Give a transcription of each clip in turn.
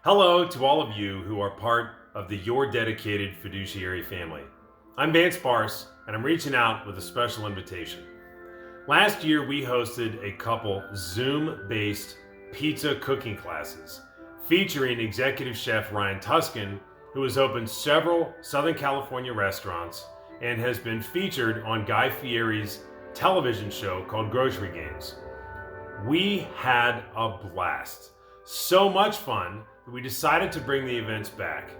Hello to all of you who are part of the Your Dedicated Fiduciary family. I'm Vance Barse, and I'm reaching out with a special invitation. Last year, we hosted a couple Zoom-based pizza cooking classes featuring executive chef Ryan Tuscan, who has opened several Southern California restaurants and has been featured on Guy Fieri's television show called Grocery Games. We had a blast. So much fun that we decided to bring the events back.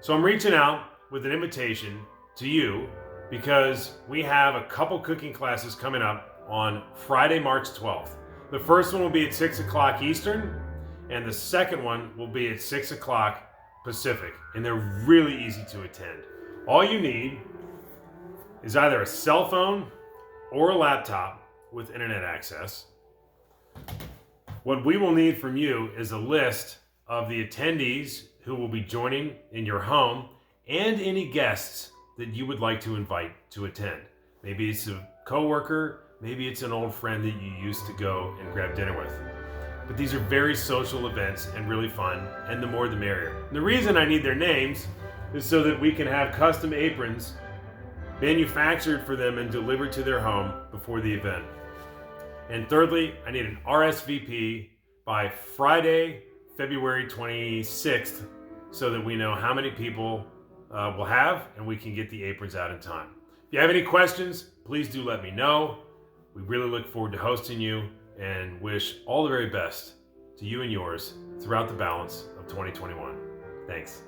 So I'm reaching out with an invitation to you because we have a couple cooking classes coming up on Friday, March 12th. The first one will be at 6 o'clock Eastern, and the second one will be at 6 o'clock Pacific, and they're really easy to attend. All you need is either a cell phone or a laptop with internet access. What we will need from you is a list of the attendees who will be joining in your home and any guests that you would like to invite to attend. Maybe it's a coworker, maybe it's an old friend that you used to go and grab dinner with. But these are very social events and really fun, and the more the merrier. And the reason I need their names is so that we can have custom aprons manufactured for them and delivered to their home before the event. And thirdly, I need an RSVP by Friday, February 26th, so that we know how many people we'll have and we can get the aprons out in time. If you have any questions, please do let me know. We really look forward to hosting you and wish all the very best to you and yours throughout the balance of 2021. Thanks.